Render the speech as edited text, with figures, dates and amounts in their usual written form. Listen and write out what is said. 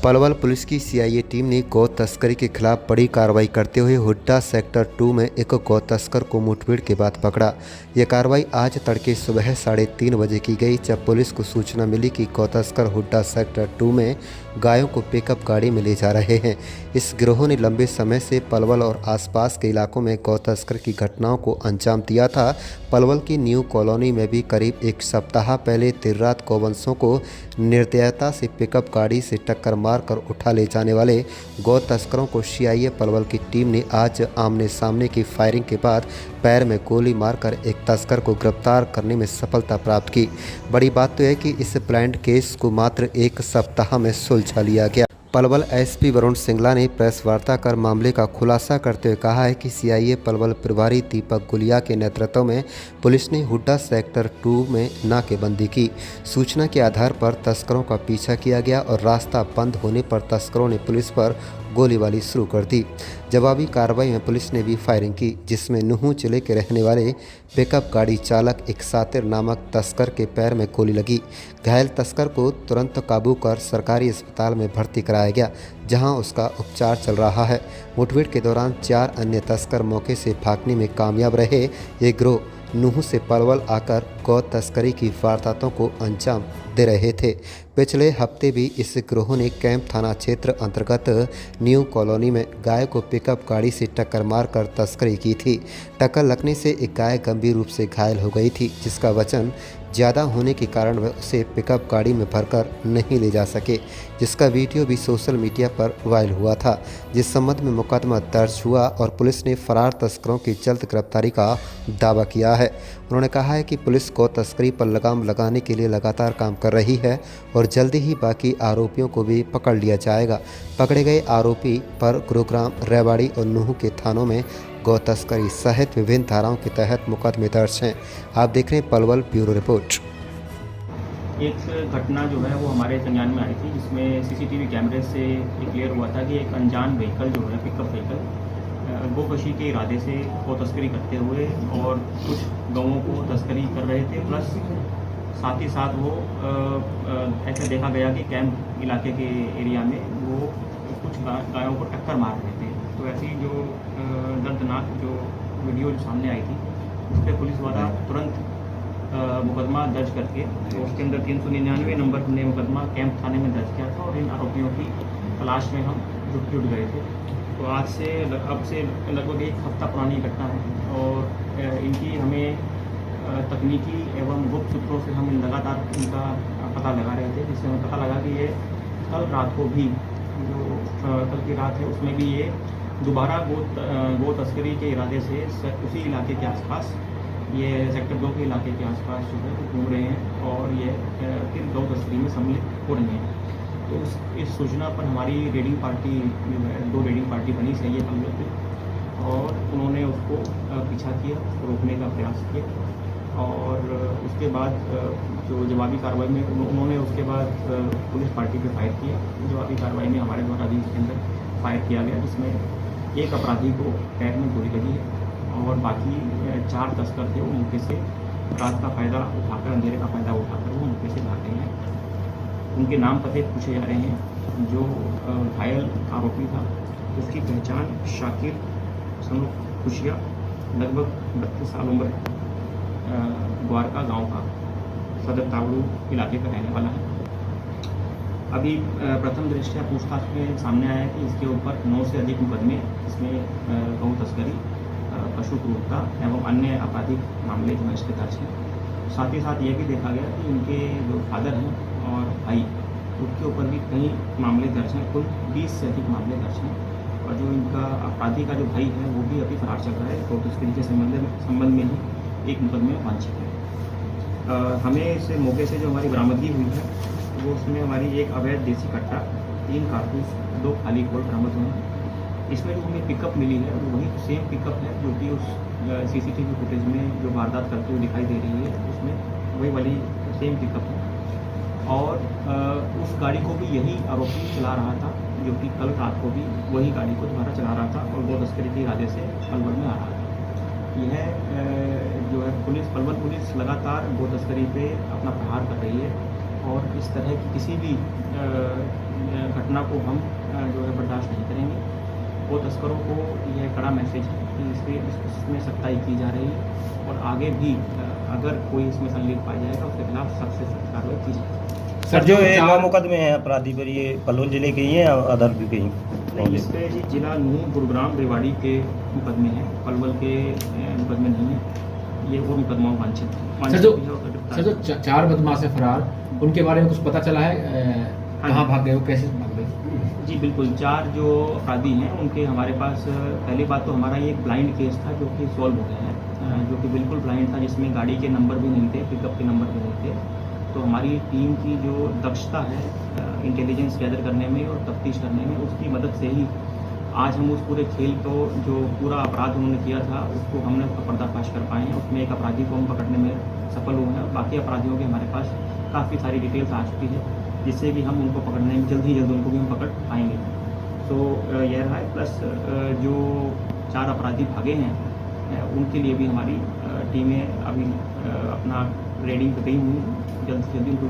Palwal police की CIA team ने गौ तस्करी के खिलाफ बड़ी कार्रवाई करते हुए हुड्डा सेक्टर 2 में एक गौ तस्कर को मुठभेड़ के बाद पकड़ा। यह कार्रवाई आज तड़के सुबह 3:30 बजे की गई, जब पुलिस को सूचना मिली कि गौ तस्कर हुड्डा सेक्टर 2 में गायों को पिकअप गाड़ी में ले जा रहे हैं। इस गिरोह ने लंबे समय से पलवल और आसपास के इलाकों में गौ तस्कर की घटनाओं को अंजाम दिया था। पलवल की न्यू कॉलोनी में भी करीब एक सप्ताह पहले देर रात गौवंशों को निर्दयता से पिकअप गाड़ी से टक्कर मारकर उठा ले जाने वाले गौ तस्करों को सीआईए पलवल की टीम ने आज आमने सामने की फायरिंग के बाद पैर में गोली मारकर एक तस्कर को गिरफ्तार करने में सफलता प्राप्त की। बड़ी बात तो है कि इस प्लान्ड केस को मात्र एक सप्ताह में सुलझा लिया गया। पलवल एसपी वरुण सिंगला ने प्रेस वार्ता कर मामले का खुलासा करते हुए कहा है कि सीआईए पलवल प्रभारी दीपक गुलिया के नेतृत्व में पुलिस ने हुड्डा सेक्टर 2 में नाकेबंदी की। सूचना के आधार पर तस्करों का पीछा किया गया और रास्ता बंद होने पर तस्करों ने पुलिस पर गोलीबारी शुरू कर दी। जवाबी कार्रवाई में पुलिस ने भी फायरिंग की, जिसमें नुहू जिले के रहने वाले पिकअप गाड़ी चालक एक सातिर नामक तस्कर के पैर में गोली लगी। घायल तस्कर को तुरंत काबू कर सरकारी अस्पताल में भर्ती कराया गया, जहां उसका उपचार चल रहा है। मुठभेड़ के दौरान 4 अन्य तस्कर मौके से भागने में कामयाब रहे। ये गिरोह नुहू से पलवल आकर गौ तस्करी की वारदातों को अंजाम दे रहे थे। पिछले हफ्ते भी इस गिरोह ने कैंप थाना क्षेत्र अंतर्गत न्यू कॉलोनी में गाय को पिकअप गाड़ी से टक्कर मारकर तस्करी की थी। टक्कर लगने से एक गाय गंभीर रूप से घायल हो गई थी, जिसका वजन ज़्यादा होने के कारण वह उसे पिकअप गाड़ी में भरकर नहीं ले जा सके, जिसका वीडियो भी सोशल मीडिया पर वायरल हुआ था। जिस संबंध में मुकदमा दर्ज हुआ और पुलिस ने फरार तस्करों की जल्द गिरफ्तारी का दावा किया है। उन्होंने कहा है कि पुलिस गौ तस्करी पर लगाम लगाने के लिए लगातार काम कर रही है और जल्दी ही बाकी आरोपियों को भी पकड़ लिया जाएगा। पकड़े गए आरोपी पर गुरुग्राम, रेवाड़ी और नुहू के थानों में गौ तस्करी सहित विभिन्न धाराओं के तहत मुकदमे दर्ज हैं। आप देख रहे हैं पलवल ब्यूरो रिपोर्ट। एक घटना जो है वो हमारे संज्ञान में आई थी, जिसमें सीसीटीवी कैमरे से क्लियर हुआ था कि एक अनजान व्हीकल जो है, पिकअप व्हीकल, गोकशी के इरादे से गौ तस्करी करते हुए और कुछ गौओं को तस्करी कर रहे थे। प्लस साथ ही साथ वो ऐसा देखा गया कि कैंप इलाके के एरिया में वो कुछ गायों को टक्कर मार रहे थे। तो ऐसी जो दर्दनाक जो वीडियो जो सामने आई थी, उस पर पुलिस द्वारा तुरंत मुकदमा दर्ज करके, तो उसके अंदर 399 नंबर हमने मुकदमा कैंप थाने में दर्ज किया था और इन आरोपियों की तलाश में हम जुट गए थे। तो आज से अब से लगभग एक हफ्ता पुरानी घटना है और इनकी हमें तकनीकी एवं गुप्त सूत्रों से हम लगातार इनका पता लगा रहे थे, जिससे हमें पता लगा कि ये कल रात को भी, जो कल की रात है, उसमें भी ये दोबारा गौ तस्करी के इरादे से उसी इलाके के आसपास, ये सेक्टर 2 के इलाके के आसपास जो है वो घूम रहे हैं और ये फिर गौ तस्करी में सम्मिलित हो रहे हैं। तो इस सूचना पर हमारी रेडिंग पार्टी जो है, 2 रेडिंग पार्टी बनी चाहिए पलवल पे, और उन्होंने उसको पीछा किया, उसको रोकने का प्रयास किया। और उसके बाद जो जवाबी कार्रवाई में उन्होंने उसके बाद पुलिस पार्टी पे फायर किया। जवाबी कार्रवाई में हमारे द्वारा भी उसके अंदर फायर किया गया, जिसमें एक अपराधी को पैर में गोली लगी है और बाकी 4 तस्कर थे वो मौके से रात का फ़ायदा उठाकर, अंधेरे का फ़ायदा उठाकर वो मौके से भाग गए हैं। उनके नाम पते पूछे जा रहे हैं। जो घायल आरोपी था उसकी पहचान शाकिर सनु खुशिया, लगभग 32 साल उम्र, द्वारका गांव का, सदर तावड़ू इलाके का रहने वाला है। अभी प्रथम दृष्टया पूछताछ में सामने आया है कि इसके ऊपर 9 से अधिक मुकदमे, इसमें गौ तस्करी, पशु क्रूरता एवं अन्य आपराधिक मामले जो है इसके दर्ज हैं। साथ ही साथ ये भी देखा गया कि इनके जो फादर हैं और भाई, उनके ऊपर भी कई मामले दर्ज हैं। कुल 20 से अधिक मामले दर्ज हैं और जो इनका अपराधी का जो भाई है वो भी अभी फरार चल रहा है। गौ तस्करी के संबंध में ही एक मुकदमे में वांछित है। हमें इस मौके से जो हमारी बरामदगी हुई है वो उसमें हमारी एक अवैध देसी कट्टा, 3 कारतूस, 2 खाली गोल बरामद हुए हैं। इसमें जो हमें पिकअप मिली है वो वही सेम पिकअप है जो कि उस सीसीटीवी फुटेज में जो वारदात करते हुए दिखाई दे रही है, उसमें वही वाली सेम पिकअप है। और उस गाड़ी को भी यही आरोपी चला रहा था, जो कि कल रात को भी वही गाड़ी को दोबारा चला रहा था और गौ तस्करी के इरादे से पलवल में आ रहा था। यह जो है पलवल पुलिस लगातार गौ तस्करी पे अपना प्रहार कर रही है और इस तरह की किसी भी घटना घटना को हम जो है बर्दाश्त नहीं करेंगे। वो तस्करों को यह कड़ा मैसेज है कि इसमें सख्ताई की जा रही है और आगे भी अगर कोई इसमें संलिप्त पाया जाएगा उसके खिलाफ सख्त से सख्त कार्रवाई की जाएगी। सर जो ये 9 मुकदमे हैं अपराधी पर, ये पलवल जिले के ही हैं या अदर भी कहीं? नहीं, इस पे जी जिला नूंह, गुरुग्राम, रेवाड़ी के मुकदमे हैं, पलवल के मुकदमे नहीं हैं। ये वो मुकदमा वांछित सर जो 4 बदमाश हैं फरार, उनके बारे में कुछ पता चला है? कहाँ भाग गए वो, कैसे भाग गए? जी बिल्कुल, 4 जो अपराधी हैं उनके हमारे पास पहली बात तो हमारा ये एक ब्लाइंड केस था जो कि सॉल्व हो गया है, जो कि बिल्कुल ब्लाइंड था, जिसमें गाड़ी के नंबर भी नहीं थे, पिकअप के नंबर भी नहीं थे। तो हमारी टीम की जो दक्षता है इंटेलिजेंस गैदर करने में और तफ्तीश करने में, उसकी मदद से ही आज हम उस पूरे खेल को, जो पूरा अपराध उन्होंने किया था, उसको हमने पर्दाफाश कर पाए हैं। उसमें एक अपराधी को हम पकड़ने में सफल हुए हैं और बाकी अपराधियों के हमारे पास काफ़ी सारी डिटेल्स आ चुकी है, जिससे कि हम उनको पकड़ने में जल्द ही जल्द उनको भी हम पकड़ पाएंगे। तो यह रहा है। प्लस जो 4 अपराधी भागे हैं उनके लिए भी हमारी टीमें अभी अपना रेडिंग पे गई हुई हैं, जल्द से जल्दी उनको